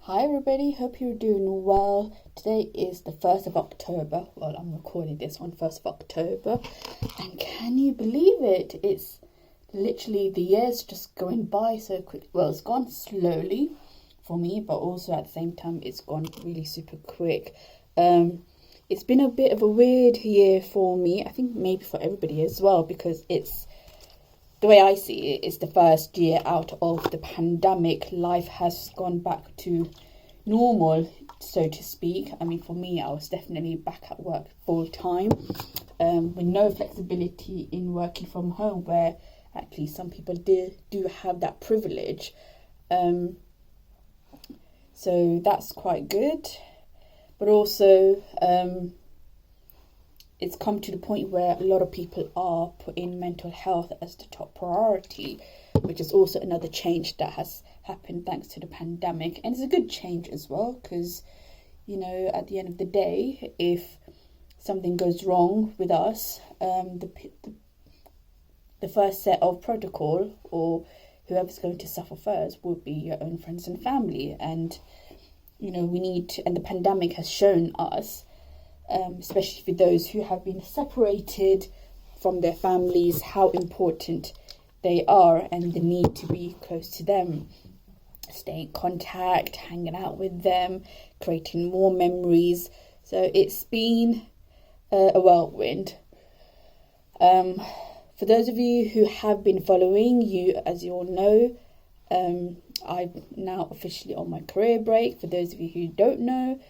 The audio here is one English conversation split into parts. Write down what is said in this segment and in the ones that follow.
Hi everybody, hope you're doing well. Today is the 1st of October. Well, I'm recording this on 1st of October. And can you believe it? It's literally the year's just going by so quick. Well, it's gone slowly for me, but also at the same time, it's gone really super quick. It's been a bit of a weird year for me. I think maybe for everybody as well, because it's, the way I see it, it's the first year out of the pandemic. Life has gone back to normal, so to speak. I mean, for me, I was definitely back at work full time, with no flexibility in working from home, where actually some people do have that privilege. So that's quite good. But also, it's come to the point where a lot of people are putting mental health as the top priority, which is also another change that has happened thanks to the pandemic. And it's a good change as well, because, you know, at the end of the day, if something goes wrong with us, the first set of protocol, or whoever's going to suffer first, will be your own friends and family. And, you know, we need to, and the pandemic has shown us, especially for those who have been separated from their families, how important they are and the need to be close to them, stay in contact, hanging out with them, creating more memories. So it's been a whirlwind. For those of you who have been following, as you all know, I'm now officially on my career break. For those of you who don't know,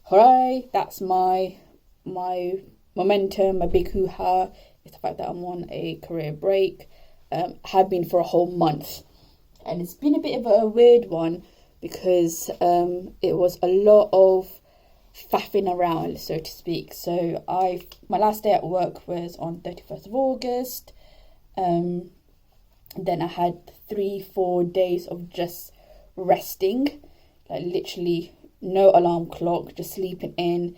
hooray, that's my momentum, my big hoo-ha, is the fact that I'm on a career break. Have been for a whole month. And it's been a bit of a weird one, because it was a lot of faffing around, so to speak. So my last day at work was on 31st of August. Then I had 3-4 days of just resting, like literally no alarm clock, just sleeping in,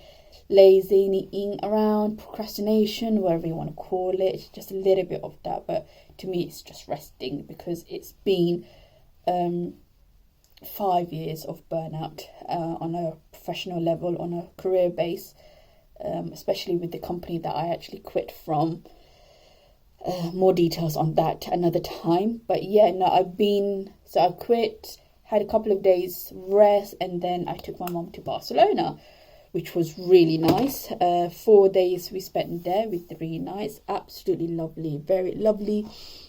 lazy, eating around, procrastination, whatever you want to call it. It's just a little bit of that, but to me it's just resting, because it's been 5 years of burnout on a professional level, on a career base, especially with the company that I actually quit from. More details on that another time. But yeah, no, I quit, had a couple of days rest, and then I took my mom to Barcelona, which was really nice. 4 days we spent there with 3 nights. Absolutely lovely, very lovely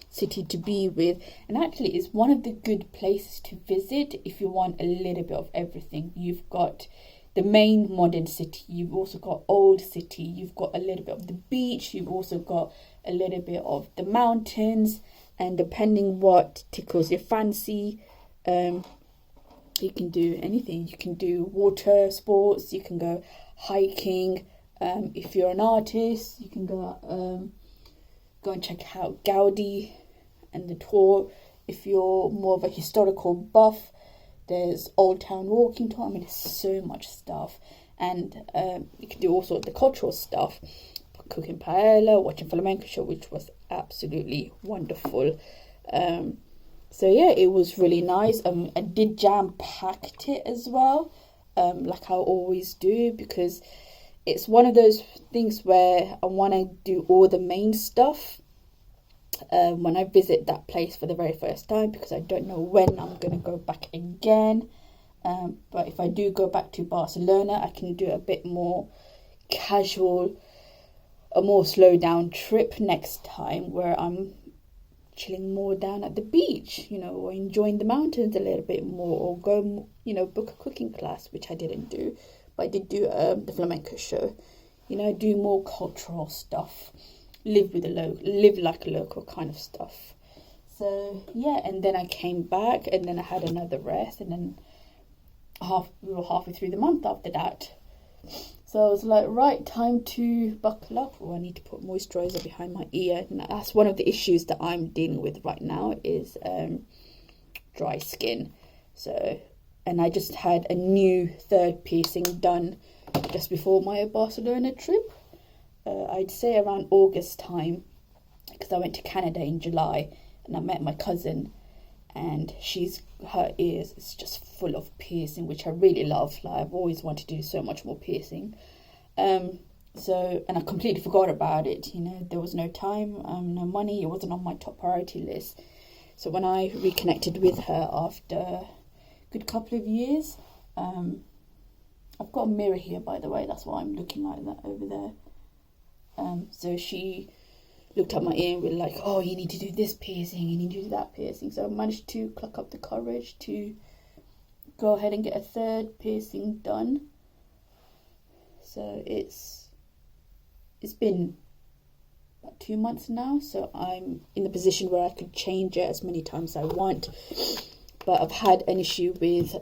city to be with. And actually, it's one of the good places to visit if you want a little bit of everything. You've got the main modern city, you've also got old city, you've got a little bit of the beach, you've also got a little bit of the mountains, and depending what tickles your fancy, you can do anything. You can do water sports, you can go hiking. If you're an artist, you can go and check out Gaudi and the tour. If you're more of a historical buff, there's Old Town walking tour. I mean, there's so much stuff. And you can do also the cultural stuff, cooking paella, watching flamenco show, which was absolutely wonderful. So yeah, it was really nice. I did jam-packed it as well, like I always do, because it's one of those things where I want to do all the main stuff when I visit that place for the very first time, because I don't know when I'm going to go back again. But if I do go back to Barcelona, I can do a bit more casual, a more slowed down trip next time, where I'm chilling more down at the beach, you know, or enjoying the mountains a little bit more, or go, you know, book a cooking class, which I didn't do, but I did do the flamenco show. You know, do more cultural stuff, live like a local kind of stuff. So yeah, and then I came back, and then I had another rest, and then we were halfway through the month after that. So I was like, right, time to buckle up. Oh, I need to put moisturizer behind my ear. And that's one of the issues that I'm dealing with right now, is dry skin. So, and I just had a new third piercing done just before my Barcelona trip. I'd say around August time, because I went to Canada in July, and I met my cousin, and her ears is just full of piercing, which I really love. Like, I've always wanted to do so much more piercing. And I completely forgot about it. There was no time, no money. It wasn't on my top priority list. So when I reconnected with her after a good couple of years, I've got a mirror here, by the way. That's why I'm looking like that over there. So she looked at my ear and was like, oh, you need to do this piercing, you need to do that piercing. So I managed to pluck up the courage to go ahead and get a third piercing done. So it's been about 2 months now, so I'm in the position where I could change it as many times as I want. But I've had an issue with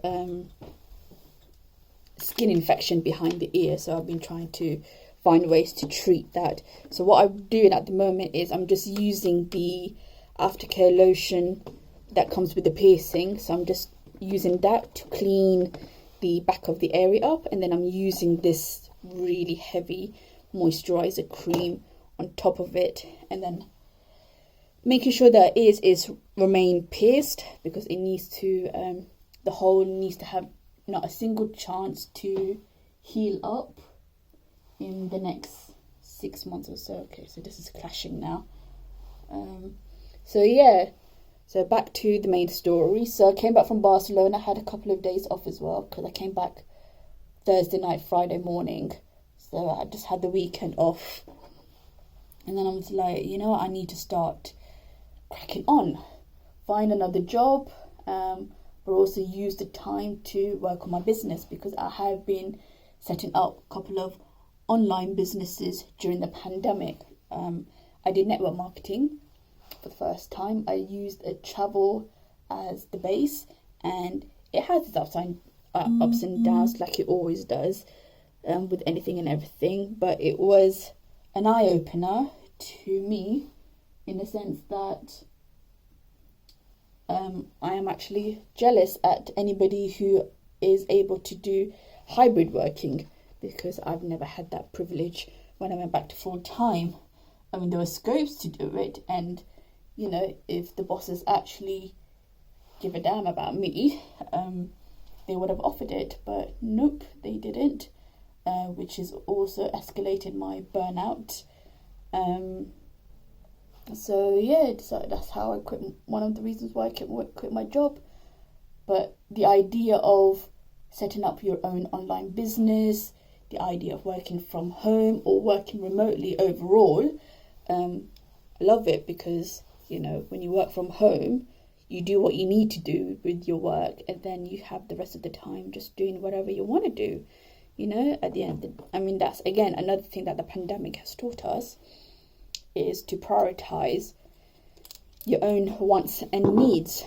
skin infection behind the ear, so I've been trying to find ways to treat that. So what I'm doing at the moment is I'm just using the aftercare lotion that comes with the piercing. So I'm just using that to clean the back of the area up, and then I'm using this really heavy moisturizer cream on top of it, and then making sure that ears is remain pierced, because it needs to the hole needs to have not a single chance to heal up in the next 6 months or so. Okay, so this is clashing now. So back to the main story. So I came back from Barcelona, had a couple of days off as well, because I came back Thursday night, Friday morning. So I just had the weekend off. And then I was like, I need to start cracking on, find another job, but also use the time to work on my business, because I have been setting up a couple of online businesses during the pandemic. I did network marketing for the first time. I used a travel as the base, and it has its ups and downs, like it always does, with anything and everything. But it was an eye-opener to me, in the sense that I am actually jealous at anybody who is able to do hybrid working, because I've never had that privilege when I went back to full time. I mean, there were scopes to do it, and if the bosses actually give a damn about me, they would have offered it, but nope, they didn't, which has also escalated my burnout. So that's how I quit. One of the reasons why I quit my job. But the idea of setting up your own online business, the idea of working from home or working remotely overall, I love it, because when you work from home, you do what you need to do with your work, and then you have the rest of the time just doing whatever you want to do. At the end, that's again another thing that the pandemic has taught us, is to prioritize your own wants and needs.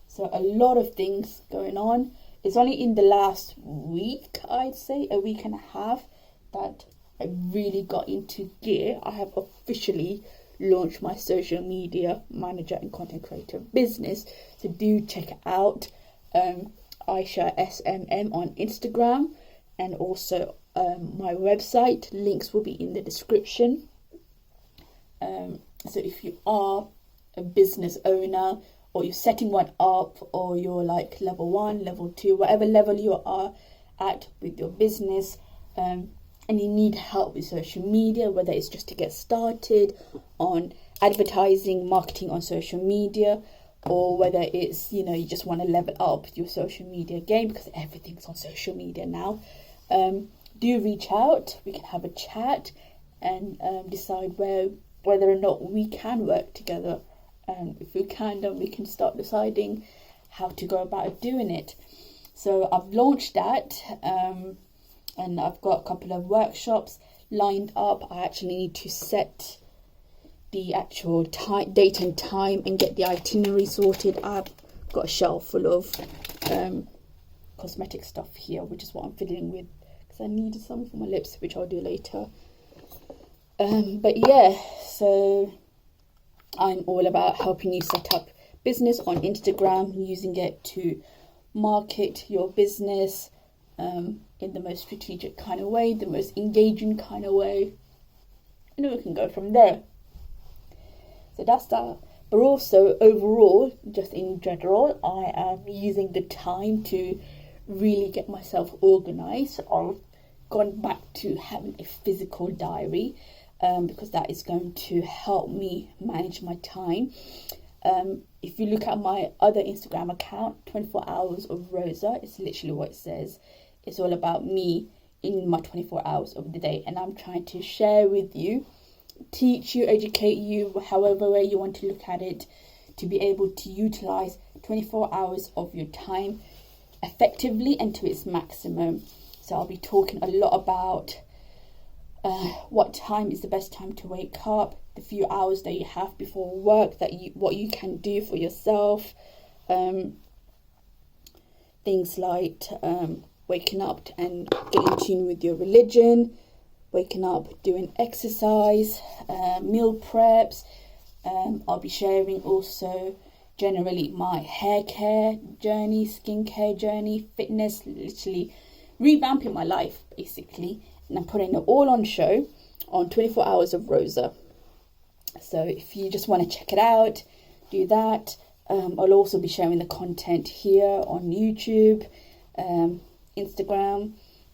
So a lot of things going on. It's only in the last week, I'd say a week and a half, that I really got into gear. I have officially launched my social media manager and content creator business. So do check out Ayesha SMM on Instagram, and also my website. Links will be in the description. So if you are a business owner, or you're setting one up, or you're like level 1, level 2, whatever level you are at with your business, and you need help with social media, whether it's just to get started on advertising, marketing on social media, or whether it's, you just want to level up your social media game, because everything's on social media now, do reach out. We can have a chat and decide whether or not we can work together. And if we can, then we can start deciding how to go about doing it. So I've launched that, and I've got a couple of workshops lined up. I actually need to set the actual date and time and get the itinerary sorted. I've got a shelf full of cosmetic stuff here, which is what I'm fiddling with, because I needed some for my lips, which I'll do later. So I'm all about helping you set up business on Instagram, using it to market your business in the most strategic kind of way, the most engaging kind of way, and we can go from there. So that's but also overall, just in general, I am using the time to really get myself organized. I've gone back to having a physical diary, because that is going to help me manage my time. If you look at my other Instagram account, 24 Hours of Rosa, it's literally what it says. It's all about me in my 24 hours of the day, and I'm trying to share with you, teach you, educate you, however way you want to look at it, to be able to utilize 24 hours of your time effectively and to its maximum. So I'll be talking a lot about what time is the best time to wake up, the few hours that you have before work, what you can do for yourself, things like waking up and getting in tune with your religion, waking up, doing exercise, meal preps. I'll be sharing also generally my hair care journey, skincare journey, fitness, literally revamping my life basically. And I'm putting it all on show on 24 Hours of Rosa. So if you just want to check it out, do that. I'll also be sharing the content here on YouTube, Instagram,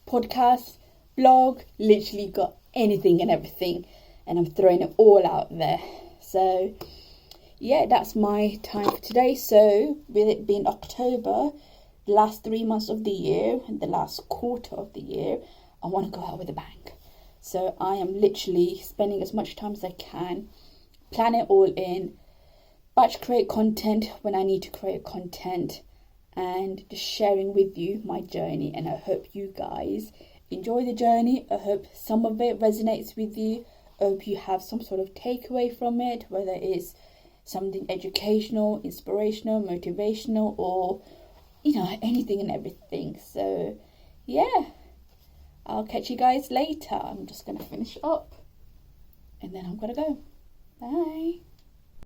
podcast, blog, literally got anything and everything, and I'm throwing it all out there. So yeah, that's my time for today. So with it being October, the last 3 months of the year and the last quarter of the year, I want to go out with a bang. So I am literally spending as much time as I can, plan it all in, batch create content when I need to create content, and just sharing with you my journey. And I hope you guys enjoy the journey. I hope some of it resonates with you. I hope you have some sort of takeaway from it, whether it's something educational, inspirational, motivational, or anything and everything. So yeah, I'll catch you guys later. I'm just gonna finish up and then I'm gonna go. Bye.